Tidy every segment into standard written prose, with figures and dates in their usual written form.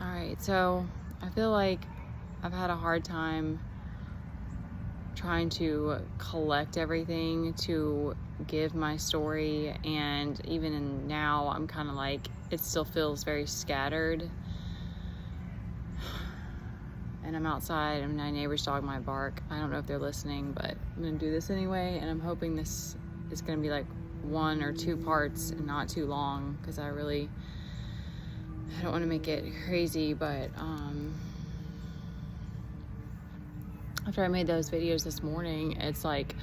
All right, so I feel like I've had a hard time trying to collect everything to give my story, and even now I'm kind of like, it still feels very scattered. And I'm outside and my neighbor's dog might bark. I don't know if they're listening, but I'm gonna do this anyway, and I'm hoping this is gonna be like 1 or 2 parts and not too long, because I don't want to make it crazy. But after I made those videos this morning, it's like,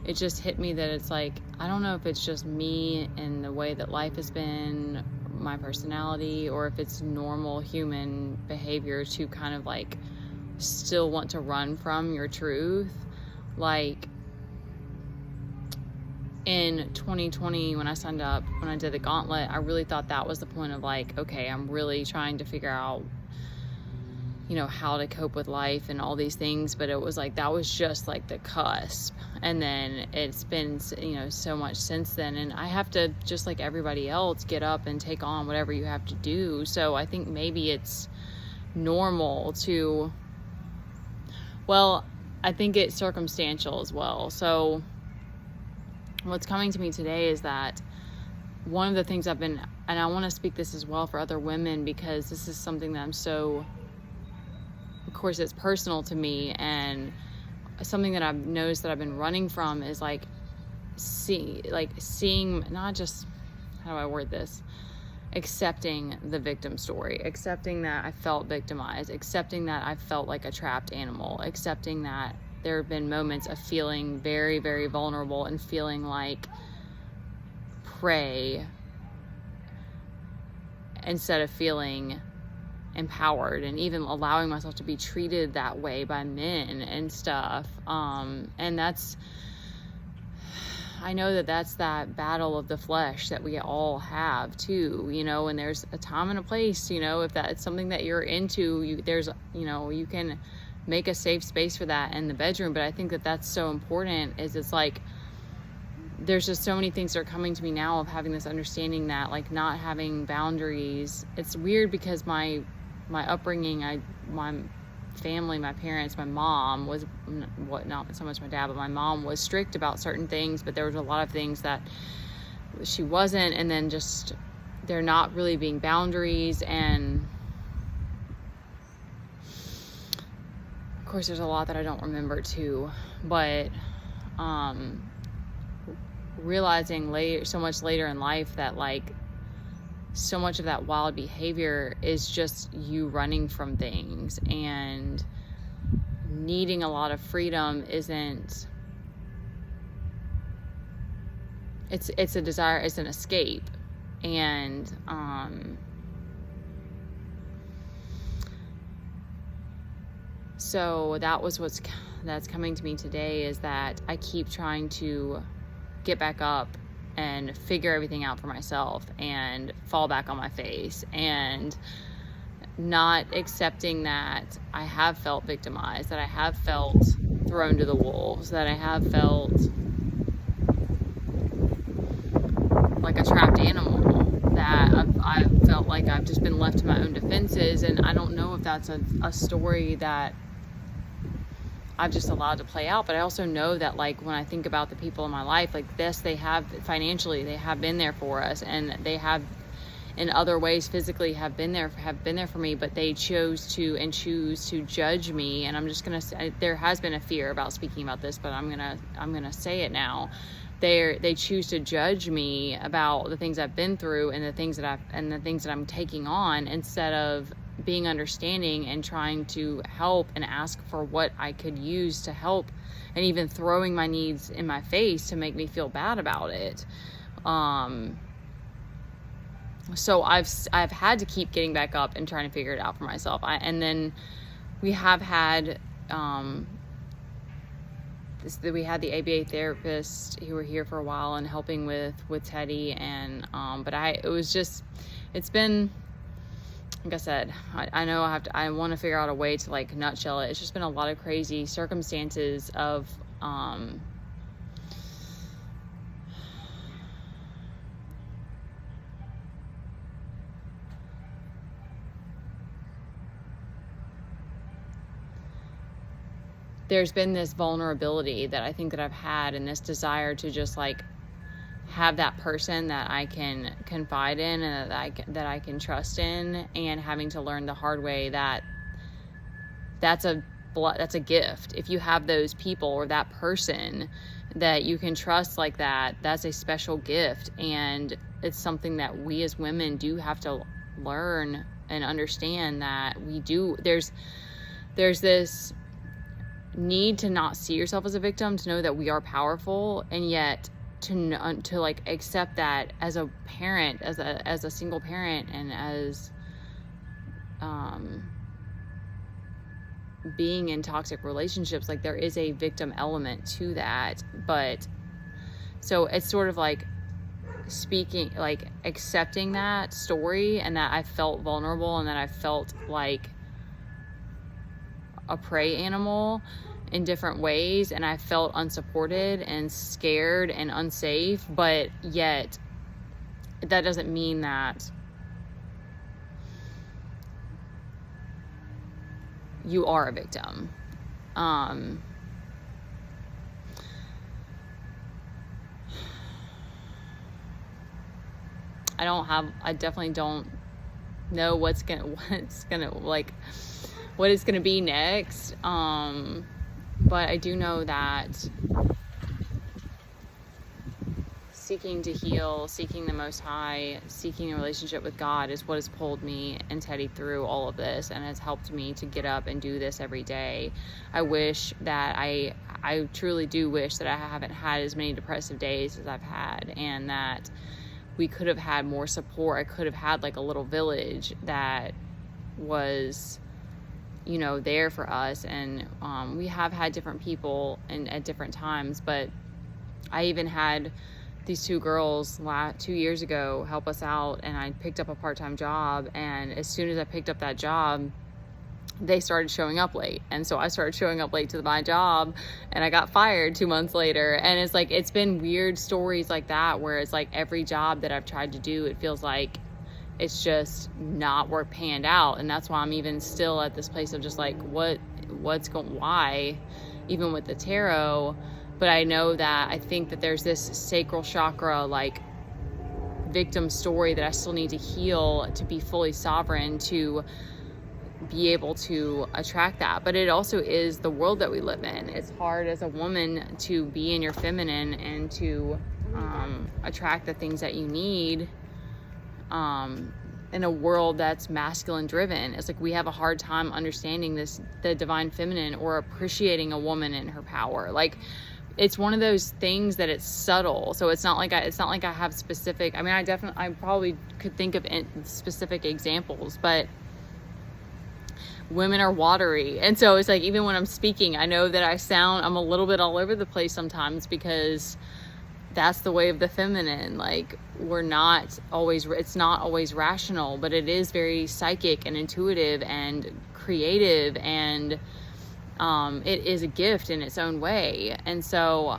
it just hit me that it's like, I don't know if it's just me and the way that life has been, my personality, or if it's normal human behavior to kind of like still want to run from your truth. Like in 2020, when I signed up, when I did the gauntlet, I really thought that was the point of like, okay, I'm really trying to figure out, how to cope with life and all these things. But it was like, that was just like the cusp. And then it's been, so much since then. And I have to, just like everybody else, get up and take on whatever you have to do. So I think maybe it's normal to, I think it's circumstantial as well. So what's coming to me today is that one of the things and I want to speak this as well for other women, because this is something that of course it's personal to me, and something that I've noticed that I've been running from is seeing not just, how do I word this, accepting the victim story, accepting that I felt victimized, accepting that I felt like a trapped animal, accepting that there have been moments of feeling very, very vulnerable and feeling like prey instead of feeling empowered, and even allowing myself to be treated that way by men and stuff. And I know that's that battle of the flesh that we all have too, and there's a time and a place, if that's something that you're into, you can make a safe space for that in the bedroom. But I think that's so important, is it's like, there's just so many things that are coming to me now of having this understanding that, like, not having boundaries, it's weird because my upbringing, my family, my parents, my mom was, not so much my dad, but my mom was strict about certain things, but there was a lot of things that she wasn't, and then just there not really being boundaries. And of course there's a lot that I don't remember too, but realizing so much later in life that like so much of that wild behavior is just you running from things, and needing a lot of freedom it's a desire, it's an escape. And so that's coming to me today, is that I keep trying to get back up and figure everything out for myself, and fall back on my face, and not accepting that I have felt victimized, that I have felt thrown to the wolves, that I have felt like a trapped animal, that I've felt like I've just been left to my own defenses. And I don't know if that's a story that I've just allowed to play out. But I also know that, like, when I think about the people in my life, like this, they have financially, they have been there for us, and they have in other ways physically have been there for me, but they choose to judge me. And I'm just gonna say, there has been a fear about speaking about this, but I'm gonna say it now. They choose to judge me about the things I've been through, and the things that I'm taking on, instead of being understanding and trying to help and ask for what I could use to help, and even throwing my needs in my face to make me feel bad about it. So I've had to keep getting back up and trying to figure it out for myself. And then we have had we had the ABA therapists who were here for a while and helping with Teddy, and but it's been, like I said, I know I want to figure out a way to like nutshell it. It's just been a lot of crazy circumstances of there's been this vulnerability that I think that I've had, and this desire to just like have that person that I can confide in and that I can trust in, and having to learn the hard way that that's a gift. If you have those people or that person that you can trust like that, that's a special gift. And it's something that we as women do have to learn and understand, that we do. There's this need to not see yourself as a victim, to know that we are powerful, and yet to like accept that as a parent, as a single parent, and as being in toxic relationships, like there is a victim element to that. But so it's sort of like speaking, like accepting that story, and that I felt vulnerable, and that I felt like a prey animal in different ways, and I felt unsupported and scared and unsafe. But yet that doesn't mean that you are a victim. I definitely don't know what it's gonna be next. But I do know that seeking to heal, seeking the Most High, seeking a relationship with God is what has pulled me and Teddy through all of this, and has helped me to get up and do this every day. I wish that I truly do wish that I haven't had as many depressive days as I've had, and that we could have had more support. I could have had like a little village that was, you know, there for us. And we have had different people at different times, but I even had these two girls 2 years ago help us out, and I picked up a part-time job, and as soon as I picked up that job, they started showing up late. And so I started showing up late to my job, and I got fired 2 months later. And it's like, it's been weird stories like that, where it's like every job that I've tried to do, it feels like it's just not panned out. And that's why I'm even still at this place of just like, why, even with the tarot. But I know that I think that there's this sacral chakra, like victim story that I still need to heal to be fully sovereign, to be able to attract that. But it also is the world that we live in. It's hard as a woman to be in your feminine and to attract the things that you need in a world that's masculine driven. It's like we have a hard time understanding the divine feminine, or appreciating a woman in her power. Like, it's one of those things that it's subtle. So it's not like I have specific, I mean, I probably could think of specific examples, but women are watery. And so it's like, even when I'm speaking, I know that I'm a little bit all over the place sometimes, because that's the way of the feminine. Like, it's not always rational, but it is very psychic and intuitive and creative, and it is a gift in its own way. And so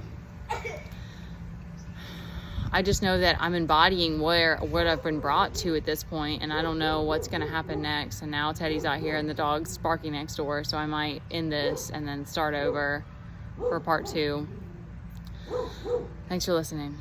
I just know that I'm embodying what I've been brought to at this point, and I don't know what's going to happen next. And now Teddy's out here and the dog's barking next door, so I might end this and then start over for part 2. Thanks for listening.